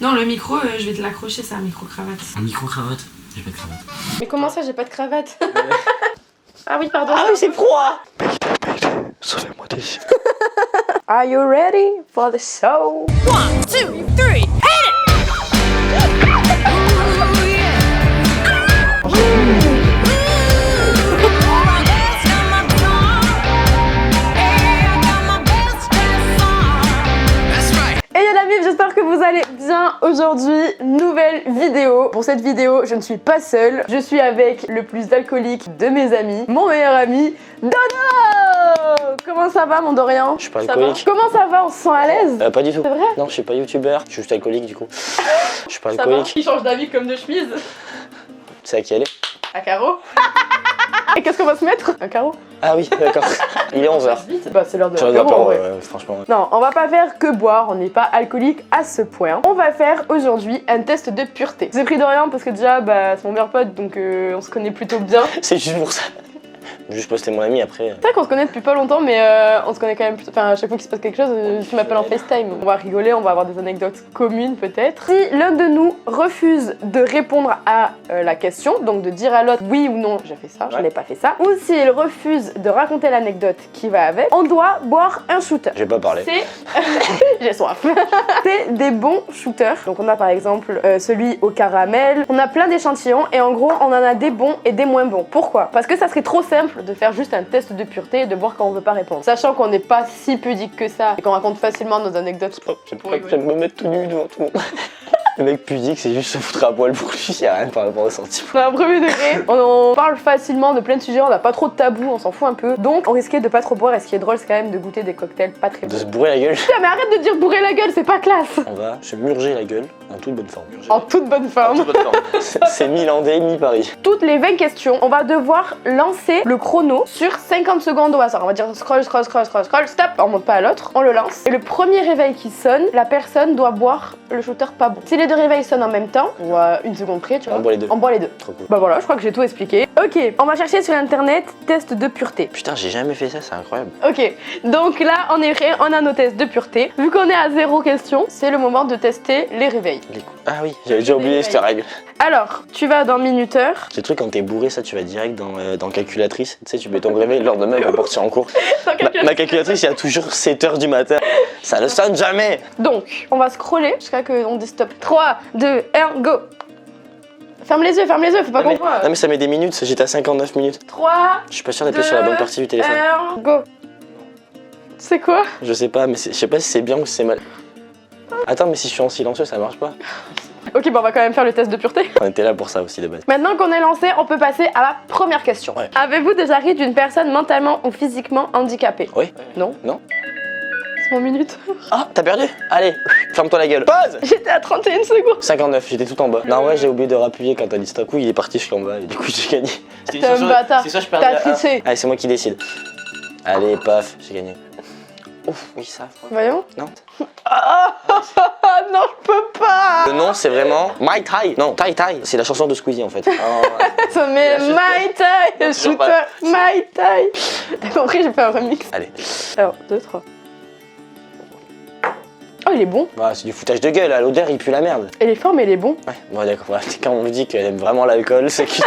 Non, le micro, je vais te l'accrocher, c'est un micro-cravate. Un micro-cravate? J'ai pas de cravate. Mais comment ça, j'ai pas de cravate? Ah oui, pardon. Ah oui, c'est froid! Sauvez-moi d'ici. Are you ready for the show? 1, 2, 3, hit J'espère que vous allez bien aujourd'hui. Nouvelle vidéo. Pour cette vidéo, je ne suis pas seule. Je suis avec le plus alcoolique de mes amis, mon meilleur ami, Dodo. Comment ça va, mon Dorian? Je suis pas alcoolique. Comment ça va? On se sent à l'aise? Pas du tout. C'est vrai? Non, je suis pas youtubeur, je suis juste alcoolique du coup. Je suis pas Ça va? alcoolique. Il change d'avis comme de chemise. C'est à qui elle est? À carreau. Et qu'est-ce qu'on va se mettre? Un carreau? Ah oui, d'accord. Il est 11h. Bah, c'est l'heure de Tu l'apéro, en vrai. franchement. Ouais. Non, on va pas faire que boire, on n'est pas alcoolique à ce point. On va faire aujourd'hui un test de pureté. J'ai pris Dorian parce que déjà, bah, c'est mon meilleur pote, donc on se connaît plutôt bien. C'est juste pour ça. Juste poster mon ami après. C'est vrai qu'on se connaît depuis pas longtemps, mais on se connaît quand même plutôt. Enfin, à chaque fois qu'il se passe quelque chose, tu m'appelles en FaceTime. On va rigoler, on va avoir des anecdotes communes peut-être. Si l'un de nous refuse de répondre à la question, donc de dire à l'autre oui ou non, j'ai fait ça, je n'ai pas fait ça, ou s'il refuse de raconter l'anecdote qui va avec, on doit boire un shooter. J'ai pas parlé. C'est. J'ai soif. C'est des bons shooters. Donc on a par exemple celui au caramel. On a plein d'échantillons et en gros on en a des bons et des moins bons. Pourquoi? Parce que ça serait trop simple de faire juste un test de pureté et de voir quand on veut pas répondre. Sachant qu'on n'est pas si pudique que ça et qu'on raconte facilement nos anecdotes. J'aime me mettre tout nu devant tout le monde. Le mec pudique, c'est juste se foutre à poil pour lui, y'a rien par rapport au sentiment. On a un premier degré, on parle facilement de plein de sujets, on n'a pas trop de tabous, on s'en fout un peu. Donc on risquait de pas trop boire et ce qui est drôle c'est quand même de goûter des cocktails pas très De bons. se bourrer la gueule. Putain mais arrête de dire bourrer la gueule, c'est pas classe. On va se murger la gueule en toute bonne forme. En toute bonne forme. C'est mi-landais, mi-Paris. Toutes les 20 questions, on va devoir lancer le chrono sur 50 secondes au hasard. On va dire scroll, scroll, scroll, scroll, scroll, stop, on monte pas à l'autre, on le lance. Et le premier réveil qui sonne, la personne doit boire le shooter pas bon. Si les deux réveils sonnent en même temps, ou à une seconde près, tu vois. On boit les deux. On boit les deux. Trop cool. Bah voilà, je crois que j'ai tout expliqué. Ok, on va chercher sur internet test de pureté. Putain, j'ai jamais fait ça, c'est incroyable. Ok, donc là on est prêt, on a nos tests de pureté. Vu qu'on est à 0 question, c'est le moment de tester les réveils. Ah oui, j'avais déjà oublié cette règle. Alors, tu vas dans minuteur. Ce truc quand t'es bourré, ça tu vas direct dans calculatrice. Tu sais, tu mets ton réveil, le lendemain il va partir en cours. Ma calculatrice, il y a toujours 7h du matin. Ça ne sonne jamais. Donc, on va scroller jusqu'à ce qu'on dise stop. 3, 2, 1, go. Ferme les yeux, faut pas qu'on voit. Non mais ça met des minutes, j'étais à 59 minutes. 3, Je suis pas sûr d'être sur la bonne partie du téléphone. 1, go. C'est quoi? Je sais pas, mais je sais pas si c'est bien ou si c'est mal. Attends, mais si je suis en silencieux, ça marche pas. Ok, bon, on va quand même faire le test de pureté. On était là pour ça aussi de base. Maintenant qu'on est lancé, on peut passer à la première question. Ouais. Avez-vous déjà ri d'une personne mentalement ou physiquement handicapée? Oui. Non? Non. C'est mon minute. Ah, t'as perdu? Allez, ferme-toi la gueule. Pause. J'étais à 31 secondes. 59, j'étais tout en bas. Non, ouais, j'ai oublié de rappuyer quand t'as dit stop. Coup, il est parti jusqu'en bas et du coup, j'ai gagné. T'es un bâtard. C'est ça, je perdais T'as à triché. Allez, c'est moi qui décide. Allez, paf, j'ai gagné. Ouf, oui, ça. Voyons. Non. Ah non, je peux pas. Le nom, c'est vraiment My Tai. Non, Tai Tai. C'est la chanson de Squeezie en fait. Ça met My Tai, shooter, My Tai. T'as compris, j'ai fait un remix. Allez. Alors, 2, 3. Oh, il est bon. Bah, c'est du foutage de gueule, à l'odeur, il pue la merde. Elle est forte, mais il est bon. Ouais, bon, d'accord. Ouais, quand on me dit qu'elle aime vraiment l'alcool, c'est que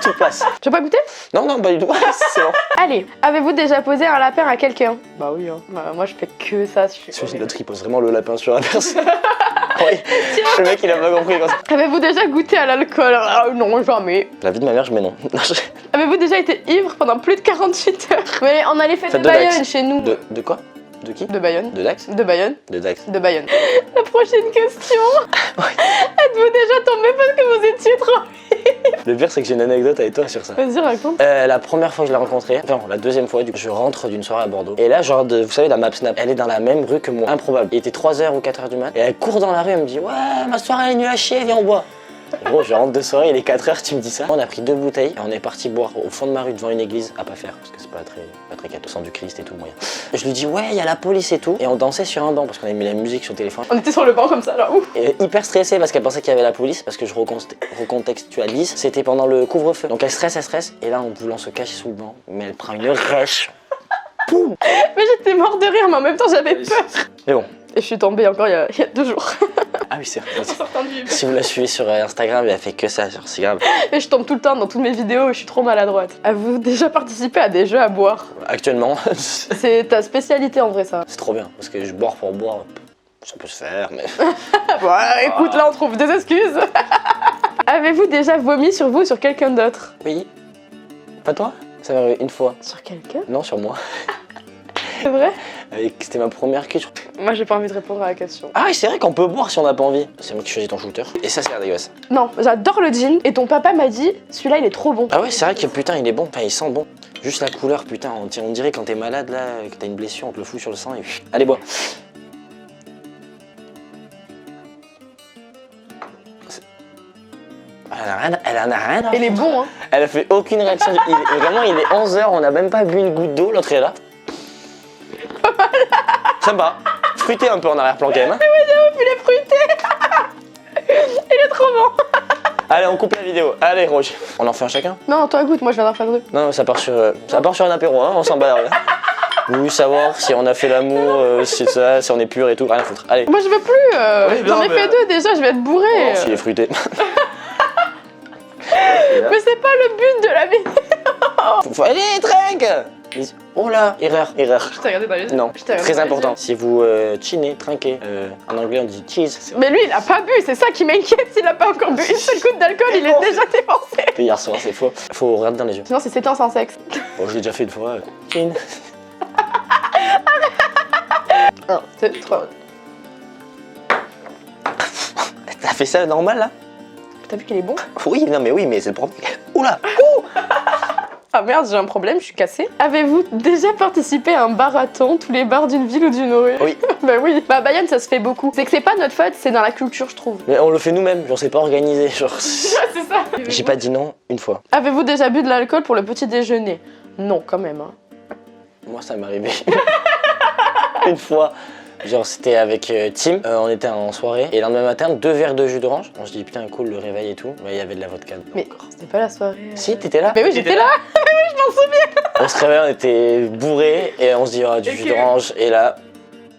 tout passe. Tu veux pas goûter? Non, non, pas du tout. C'est bon. Allez, avez-vous déjà posé un lapin à quelqu'un? Bah oui, hein. Bah, moi je fais que ça. Celui l'autre, il pose vraiment le lapin sur la personne. Oui. Le mec, il a pas compris quand ça. Avez-vous déjà goûté à l'alcool? Ah, non, jamais. La vie de ma mère, je mets non. Avez-vous déjà été ivre pendant plus de 48 heures? Mais on a les fêtes Fête de de Bayonne Dax. chez nous. De quoi? De qui? De Bayonne. De Dax? De Bayonne. De Dax. De Bayonne. La prochaine question. Êtes-vous déjà tombé parce que vous étiez trop... Le pire, c'est que j'ai une anecdote avec toi sur ça. Vas-y, raconte. La première fois que je l'ai rencontrée, enfin la deuxième fois, du coup, je rentre d'une soirée à Bordeaux. Et là, genre, vous savez, la map Snap, elle est dans la même rue que moi. Improbable. Il était 3h ou 4h du mat. Et elle court dans la rue, elle me dit ouais, ma soirée est nulle à chier, viens, on boit. Gros, je rentre de soirée, il est 4h, tu me dis ça. On a pris 2 bouteilles et on est parti boire au fond de ma rue devant une église à pas faire parce que c'est pas très calme, au sang du Christ et tout moyen. Je lui dis ouais, il y a la police et tout. Et on dansait sur un banc parce qu'on avait mis la musique sur le téléphone. On était sur le banc comme ça, là, ouf. Et hyper stressée parce qu'elle pensait qu'il y avait la police parce que je recontextualise. C'était pendant le couvre-feu. Donc elle stresse. Et là, en voulant se cacher sous le banc, mais elle prend une rêche. Poum. Mais j'étais mort de rire, mais en même temps j'avais peur. Mais bon. Et je suis tombée encore il y a 2 jours. Ah oui, c'est vrai. En sortant du Uber. Si vous la suivez sur Instagram, elle fait que ça, c'est grave. Et je tombe tout le temps dans toutes mes vidéos, je suis trop maladroite. Avez-vous déjà participé à des jeux à boire? Actuellement, C'est ta spécialité en vrai ça. c'est trop bien, parce que je boire pour boire, ça peut se faire, mais... Ouais, écoute, là on trouve des excuses. Avez-vous déjà vomi sur vous ou sur quelqu'un d'autre? Oui. Pas toi? Ça m'est arrivé une fois. Sur quelqu'un? Non, sur moi. C'est vrai? C'était ma première cuite. Moi j'ai pas envie de répondre à la question. Ah oui, c'est vrai qu'on peut boire si on n'a pas envie. C'est moi qui choisis ton shooter. Et ça, c'est dégueulasse. Non, j'adore le gin et ton papa m'a dit celui-là il est trop bon. Ah ouais, c'est vrai que putain, il est bon. Enfin, il sent bon. Juste la couleur, putain, on dirait quand t'es malade là, que t'as une blessure, on te le fout sur le sang et puis... Allez, bois. Elle en a rien à Il est bon hein. Elle a fait aucune réaction. Vraiment, il est 11h, on n'a même pas bu une goutte d'eau, l'autre est là. Sympa. Fruité un peu en arrière-plan quand même. Hein. Il est fruité. Il est trop bon. Allez, on coupe la vidéo. Allez, Roger. On en fait un chacun? Non, toi goûte, moi je viens d'en faire 2. Non, ça part sur un apéro, hein, on s'en bat. Oui, savoir si on a fait l'amour, si on est pur et tout, rien à foutre. Allez. Moi je veux plus. Oui, J'en non, ai mais- fait 2 déjà, je vais être bourrée. Oh, s'il est fruité. Mais c'est pas le but de la vidéo. Allez, trinque. Oh là, erreur. Je t'ai regardé dans les yeux. Non, Je t'ai regardé très dans les important. Si vous chinez, trinquez, en anglais on dit cheese. yeux. Mais lui il a pas bu, c'est ça qui m'inquiète s'il a pas encore bu une seule goutte d'alcool, il est déjà défoncé. Depuis hier soir, c'est faux. Faut regarder dans les yeux. Sinon c'est 7 ans sans sexe. Bon, je l'ai déjà fait une fois. Chin. 1, 2, 3. T'as fait ça normal là? T'as vu qu'il est bon? Oui, non mais oui, mais c'est le problème. Oula. Ah merde, j'ai un problème, je suis cassée. Avez-vous déjà participé à un marathon, tous les bars d'une ville ou d'une rue? Oui. Bah oui. Bah à Bayonne ça se fait beaucoup. C'est que c'est pas notre faute, c'est dans la culture je trouve. Mais on le fait nous-mêmes, genre c'est pas organisé. Genre... C'est ça. J'ai pas dit non une fois. Avez-vous déjà bu de l'alcool pour le petit déjeuner? Non quand même. Hein. Moi ça m'est arrivé une fois. Genre c'était avec Tim, on était en soirée et le lendemain matin 2 verres de jus d'orange. On se dit putain cool le réveil et tout, mais il y avait de la vodka. Mais c'était pas la soirée. Si t'étais là? Mais oui j'étais là. On se réveille, on était bourrés et on se dit du jus Ok. d'orange et là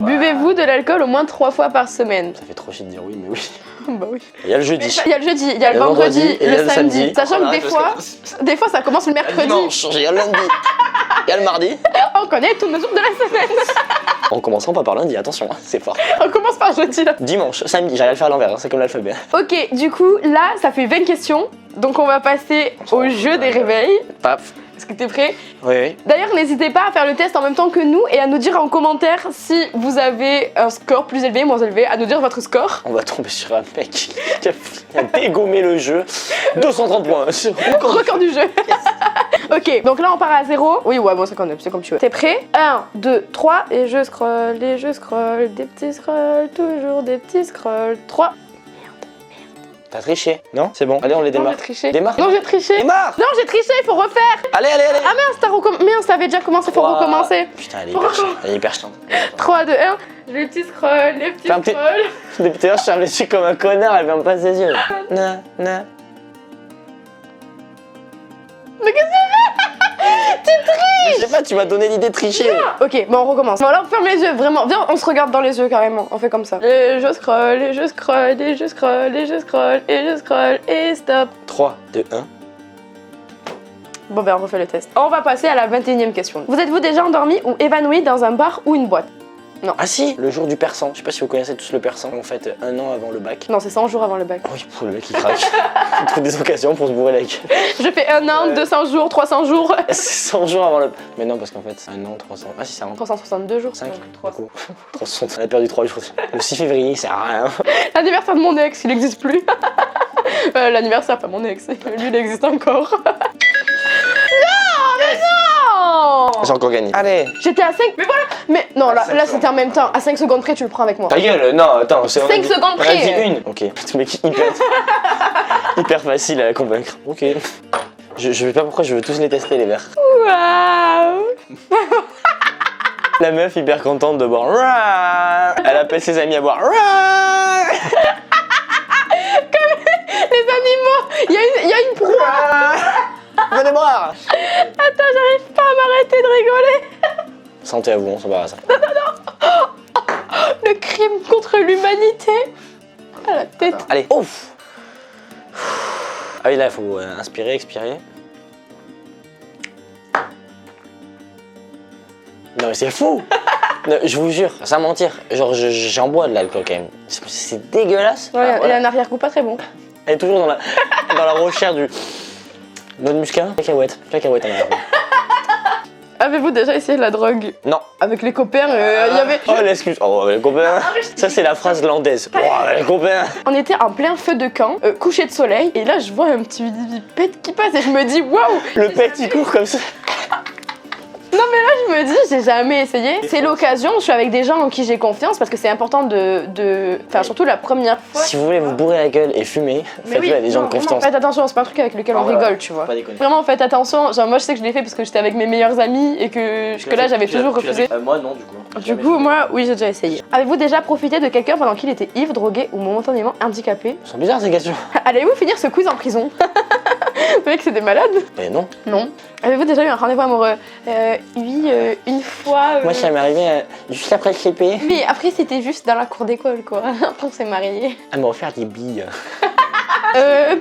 Buvez-vous de l'alcool au moins 3 fois par semaine? ça fait trop chier de dire oui mais oui. Bah oui. Il y a le jeudi. Il y a le jeudi, il y a le vendredi, et il y a le samedi. Sachant que Arrête, des fois ça commence le parce que- mercredi. Dimanche, il y a le lundi, il y a le mardi. On connaît tous nos jours de la semaine. En commençant pas par lundi, attention, hein, c'est fort. On commence par jeudi là. Dimanche, samedi, j'arrive à le faire à l'envers, hein, c'est comme l'alphabet. Ok, du coup là ça fait 20 questions. Donc on va passer au jeu des réveils. Paf. Est-ce que t'es prêt? Oui, oui. D'ailleurs, n'hésitez pas à faire le test en même temps que nous et à nous dire en commentaire si vous avez un score plus élevé, moins élevé, à nous dire votre score. On va tomber sur un mec qui a dégommé le jeu. 230 points. Record du jeu. Ok, donc là on part à 0. Oui, ouais, bon, c'est comme tu veux. T'es prêt? 1, 2, 3, et je scroll, des petits scrolls, toujours des petits scrolls. 3. T'as triché, non? C'est bon, allez, on les Non, démarre. j'ai triché. Démarre. Non, j'ai triché. Démarre. Non, j'ai triché, il faut refaire. Allez, allez, allez. Ah mince, t'avais déjà commencé, faut Trois. recommencer. Putain, elle est hyper chiante. Elle est hyper chiante. 3, 2, 1. Les petits scrolls, les petits Fais un petit- scrolls. Depuis tout à l'heure, je ferme les yeux comme un connard, elle ferme pas ses yeux. Na, na. Mais qu'est-ce Je sais pas, tu m'as donné l'idée de tricher. Ok, bon, on recommence. Bon, là, on ferme les yeux, vraiment. Viens, on se regarde dans les yeux carrément. On fait comme ça. Et je scroll, et je scroll, et je scroll, et je scroll, et je scroll, et stop. 3, 2, 1. Bon, ben, on refait le test. On va passer à la 21e question. Vous êtes-vous déjà endormi ou évanoui dans un bar ou une boîte? Ah si, le jour du persan. Je sais pas si vous connaissez tous le persan. En fait, 1 an avant le bac. Non, c'est 100 jours avant le bac. Oui, pour le mec qui craque. Il trouve des occasions pour se bourrer la gueule. Je fais 1 an, 200 jours, 300 jours. C'est 100 jours avant le... Mais non, parce qu'en fait, c'est 1 an, 300... Ah si, c'est un an. 362 jours. 5, donc 300. 360. On a perdu 3 jours. Le 6 février, c'est rien. L'anniversaire de mon ex, il n'existe plus. L'anniversaire, pas mon ex. Lui, il existe encore. Non! J'ai encore gagné. Allez. J'étais à 5. Mais voilà! Mais non, là c'était en même temps. À 5 secondes près, tu le prends avec moi. Ta gueule, non, attends, c'est 5 secondes On a près. dit une. Ok, ce mec hyper facile à convaincre. Ok. Je sais pas pourquoi je veux tous les tester les verres. Waouh! La meuf hyper contente de boire. Elle appelle ses amis à boire. Les animaux! Il y a une proie! Venez boire. Attends, j'arrive pas à m'arrêter de rigoler! Santé à vous, on s'en barre à ça. Le cri crime contre l'humanité. À la tête. Allez, ouf. Ah oui, là, il faut inspirer, expirer. Non, mais c'est fou. Non, je vous jure, sans mentir, genre j'en bois de l'alcool quand même. C'est dégueulasse. Ouais, Ah, il a un arrière-goût pas très bon. Elle est toujours dans la recherche du... Notre muscat. Cacahuète en arrière-goût. Avez-vous déjà essayé de la drogue? Non. Avec les copains, il y avait... Oh l'excuse. Oh les copains. Ça c'est la phrase landaise. Oh les copains. On était en plein feu de camp, coucher de soleil, et là je vois un petit pet qui passe et je me dis waouh! Le pet il court comme ça. Non mais là je me dis j'ai jamais essayé. C'est l'occasion, je suis avec des gens en qui j'ai confiance parce que c'est important de... Enfin surtout la première fois. Si vous voulez vous bourrer la gueule et fumer, faites-le à des gens de confiance. Faites attention, c'est pas un truc avec lequel on rigole, tu vois. Pas déconner. Vraiment faites attention, genre moi je sais que je l'ai fait parce que j'étais avec mes meilleurs amis et que jusque-là j'avais toujours refusé. Moi non du coup. Du coup moi oui j'ai déjà essayé. Avez-vous déjà profité de quelqu'un pendant qu'il était ivre, drogué ou momentanément handicapé? Ils sont bizarres ces questions. Allez-vous finir ce quiz en prison? Vous savez que c'est des malades? Mais non. Non. Avez-vous déjà eu un rendez-vous amoureux? Oui, une fois. Moi ça m'est arrivé juste après le CP. Mais après c'était juste dans la cour d'école quoi. Après on s'est mariés. Elle m'a offert des billes.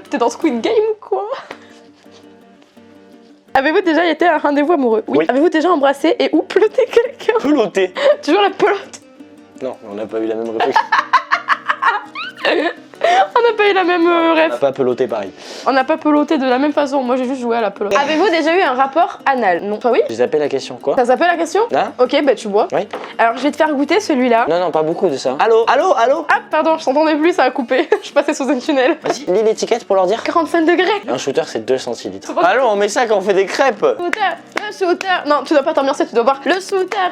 T'es dans Squid Game ou quoi? Avez-vous déjà été à un rendez-vous amoureux? Oui. Avez-vous déjà embrassé et ou peloté quelqu'un? Peloté. Toujours la pelote. Non, on n'a pas eu la même réflexion. On n'a pas eu la même On rêve. n'a pas peloté pareil. On n'a pas peloté de la même façon. Moi j'ai juste joué à la pelote. Avez-vous déjà eu un rapport anal? Non. Toi oui? Je zappé la question quoi? Ça s'appelle la question? Hein? Ok, bah tu bois. Oui. Alors je vais te faire goûter celui-là. Non, non, pas beaucoup de ça. Allô? Allô? Allô? Ah pardon, je t'entendais plus, ça a coupé. Je passais sous un tunnel. Vas-y, lis l'étiquette pour leur dire. 45 degrés. Un shooter c'est 2 centilitres. Allô, on met ça quand on fait des crêpes. Le shooter. Non, tu dois pas t'ambiancer, tu dois voir le shooter.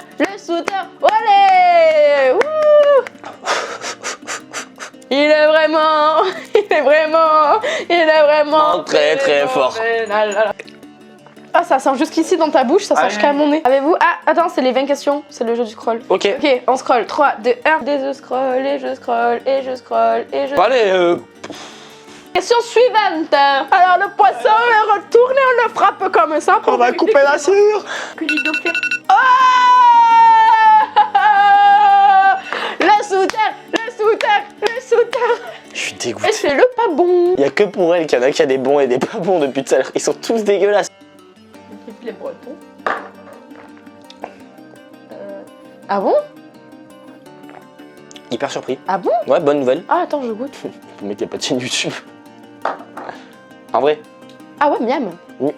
Olé. Wouh. Il est vraiment Très, très fort. Ah, ça sent jusqu'ici dans ta bouche, ça sent jusqu'à mon nez. Avez-vous... Ah, attends, c'est les 20 questions, c'est le jeu du scroll. Ok. Ok, on scroll. 3, 2, 1. Et je scroll, et je scroll, et je scroll, et je... Bon, allez, Question suivante. Alors, le poisson est retourné, on le frappe comme ça. on va couper la sure. Oh. Le shooter. Je suis Et dégoûté. c'est le pas bon. Il y a que pour elle qu'il y en a qui a des bons et des pas bons depuis tout à l'heure. Ils sont tous dégueulasses. Les Bretons. Ah bon? Hyper surpris. Ah bon? Ouais, bonne nouvelle. Ah attends, je goûte. Le mec, il a pas de chaîne YouTube. En vrai, Ah ouais, miam.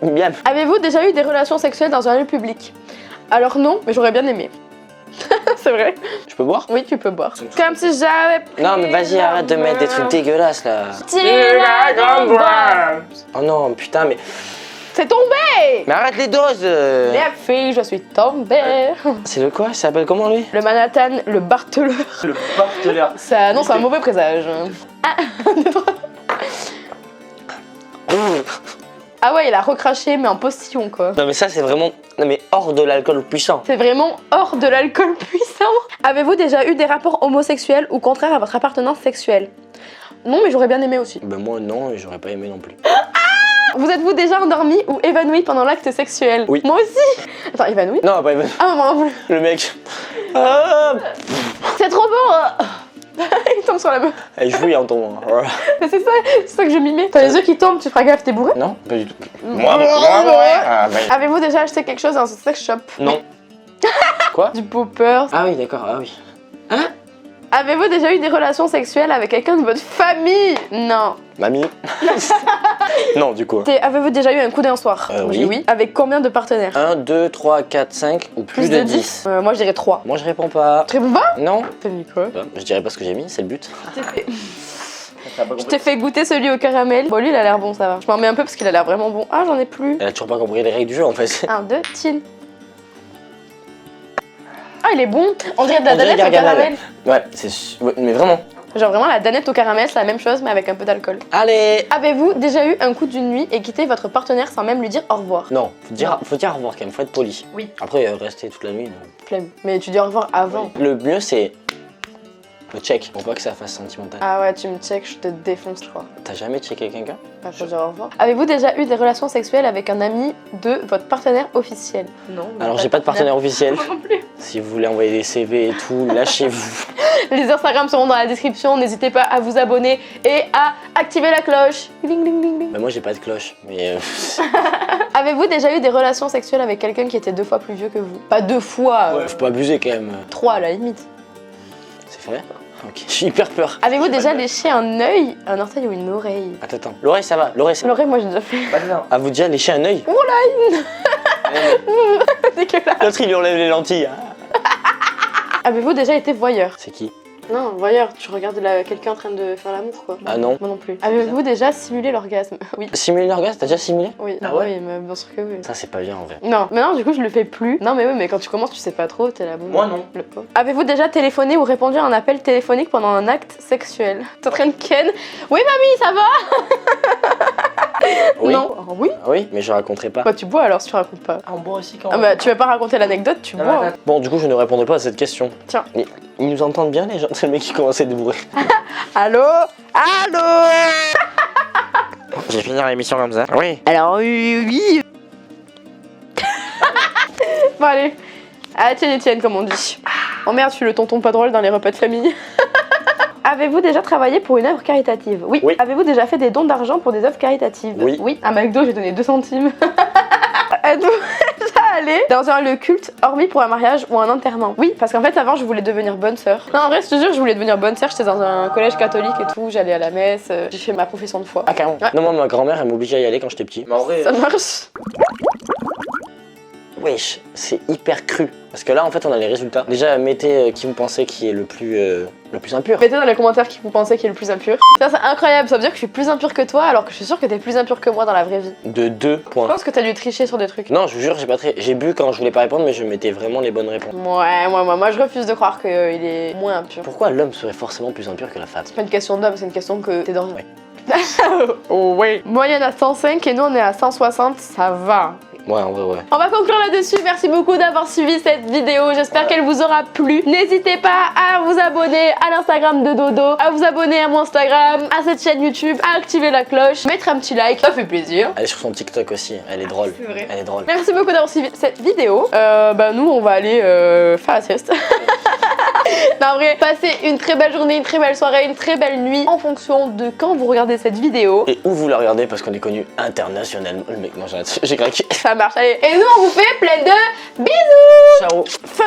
bien. Avez-vous déjà eu des relations sexuelles dans un lieu public? Alors non, mais j'aurais bien aimé. C'est vrai? Je peux boire? Oui, tu peux boire. Comme si j'avais pris Non, mais vas-y, arrête de mettre des trucs dégueulasses là. Oh non, putain, mais. C'est tombé! Mais arrête les doses! Les filles, je suis tombée. C'est le quoi? Ça s'appelle comment lui? Le Manhattan, le Barteleur. Le Barteleur. Ça, non, c'est un mauvais présage. Ah ouais, il a recraché, mais en postillon quoi. Non, mais ça, c'est vraiment. Non, mais hors de l'alcool puissant. C'est vraiment hors de l'alcool puissant. Avez-vous déjà eu des rapports homosexuels ou contraires à votre appartenance sexuelle? Non, mais j'aurais bien aimé aussi. Ben, moi, non, et j'aurais pas aimé non plus. Vous êtes-vous déjà endormi ou évanoui pendant l'acte sexuel? Oui. Moi aussi. Attends, évanoui? Non, pas aimé. Ah, moi non plus. Le mec. Ah, C'est trop bon. Il tombe sur la meuf. elle jouit en tombant. Voilà. Mais c'est ça que je mimais. T'as les yeux qui tombent, tu feras gaffe, t'es bourré? Non, pas du tout. Moi, Ah, bah. Avez-vous déjà acheté quelque chose dans un sex shop? Non. Quoi? Du poppers. Ah oui, d'accord, ah oui. Avez-vous déjà eu des relations sexuelles avec quelqu'un de votre famille? Non. Mamie? Non, du coup. Avez-vous déjà eu un coup d'un soir? Oui. Moi, j'ai oui. Avec combien de partenaires? 1, 2, 3, 4, 5 ou plus de 10. Moi je dirais 3. Moi, je réponds pas. Très bon pas? Non. T'as mis quoi? Je dirais pas ce que j'ai mis, c'est le but. Je t'ai fait goûter celui au caramel. Bon lui il a l'air bon, ça va. Je m'en mets un peu parce qu'il a l'air vraiment bon. Ah j'en ai plus. Elle a toujours pas compris les règles du jeu en fait. 1, 2, chin. Ah il est bon. On dirait de la On dirait danette au Gargamel. caramel. Ouais, ouais, mais vraiment. Genre vraiment la danette au caramel c'est la même chose mais avec un peu d'alcool. Allez. Avez-vous déjà eu un coup d'une nuit et quitté votre partenaire sans même lui dire au revoir? Non, faut dire au revoir quand même, faut être poli. Oui. Après, rester toute la nuit, non. Flemme. Mais tu dis au revoir avant. Le mieux, c'est le check, pour pas que ça fasse sentimental. Ah ouais tu me check, je te défonce je crois. T'as jamais checké quelqu'un? Bah, faut dire au revoir. Avez-vous déjà eu des relations sexuelles avec un ami de votre partenaire officiel? Non. Alors, j'ai pas de partenaire officiel. Moi non plus. Si vous voulez envoyer des CV et tout, lâchez-vous. Les Instagrams seront dans la description, n'hésitez pas à vous abonner et à activer la cloche. Ding, ding, ding, ding. Bah moi j'ai pas de cloche, mais Avez-vous déjà eu des relations sexuelles avec quelqu'un qui était 2 fois plus vieux que vous? Pas 2 fois, ouais, faut pas abuser quand même. 3 à la limite. C'est vrai? Ok, j'ai hyper peur. Avez-vous déjà léché un œil, un orteil ou une oreille? Attends. L'oreille ça va, l'oreille ça va. L'oreille, moi j'ai déjà fait. Avez-vous déjà léché un œil? Dégueulasse. L'autre il lui enlève les lentilles. Hein. Avez-vous déjà été voyeur? C'est qui? Non, voyeur, tu regardes quelqu'un en train de faire l'amour quoi. Ah non. Moi non plus. Avez-vous déjà simulé l'orgasme? Oui. Simuler l'orgasme, t'as déjà simulé? Oui, Ah ouais? oui, mais bien sûr que oui. Ça c'est pas bien en vrai. Non, maintenant du coup je le fais plus. Non mais oui, mais quand tu commences tu sais pas trop, t'es là. Bon, Moi, non. Le pauvre. Avez-vous déjà téléphoné ou répondu à un appel téléphonique pendant un acte sexuel? T'es en train de ken? Oui mamie, ça va? Oui. Non. Oh, oui. Ah oui, mais je raconterai pas. Bah tu bois alors si tu racontes pas. Ah, on boit aussi quand Ah bah tu vas pas raconter l'anecdote, tu bois. Hein. Bon, du coup, je ne répondrai pas à cette question. Tiens. Ils nous entendent bien, les gens? C'est le mec qui commençait à débourrer. Allô? Allô? J'ai fini l'émission comme ça. Oui. Alors oui. Bon allez. Ah tienne comme on dit. Oh merde, je suis le tonton pas drôle dans les repas de famille. Avez-vous déjà travaillé pour une œuvre caritative? Oui. Oui. Avez-vous déjà fait des dons d'argent pour des œuvres caritatives? Oui. Oui. À McDo, j'ai donné 2 centimes. Êtes-vous déjà allé dans un lieu culte, hormis pour un mariage ou un enterrement? Oui, parce qu'en fait, avant, je voulais devenir bonne sœur. Non, en vrai, je te jure, je voulais devenir bonne sœur. J'étais dans un collège catholique et tout, j'allais à la messe, j'ai fait ma profession de foi. Ah, carrément. Ouais. Non, moi, ma grand-mère, elle m'obligeait à y aller quand j'étais petit. Mais en vrai. Ça marche. Wesh, c'est hyper cru. Parce que là, en fait, on a les résultats. Déjà, mettez qui vous pensez qui est le plus impur. Mettez dans les commentaires qui vous pensez qui est le plus impur. Ça, c'est incroyable, ça veut dire que je suis plus impur que toi alors que je suis sûre que t'es plus impur que moi dans la vraie vie. De 2 Je points. pense que t'as dû tricher sur des trucs. Non, je vous jure, j'ai bu quand je voulais pas répondre, mais je mettais vraiment les bonnes réponses. Ouais, moi je refuse de croire qu'il est moins impur. Pourquoi l'homme serait forcément plus impur que la femme? C'est pas une question d'homme, c'est une question que t'es dans. Ouais. Oh ouais. Moyenne à 105 et nous on est à 160, ça va. Ouais, en vrai, ouais. On va conclure là-dessus. Merci beaucoup d'avoir suivi cette vidéo. J'espère qu'elle vous aura plu. N'hésitez pas à vous abonner à l'Instagram de Dodo, à vous abonner à mon Instagram, à cette chaîne YouTube, à activer la cloche, mettre un petit like, ça fait plaisir. Elle est sur son TikTok aussi, elle est drôle. C'est vrai. Elle est drôle. Merci beaucoup d'avoir suivi cette vidéo. Nous on va aller faire la sieste. Non, en vrai, passez une très belle journée, une très belle soirée, une très belle nuit en fonction de quand vous regardez cette vidéo. Et où vous la regardez parce qu'on est connu internationalement. Le mec, non, j'ai craqué. Ça marche, allez. Et nous on vous fait plein de bisous. Ciao. Fin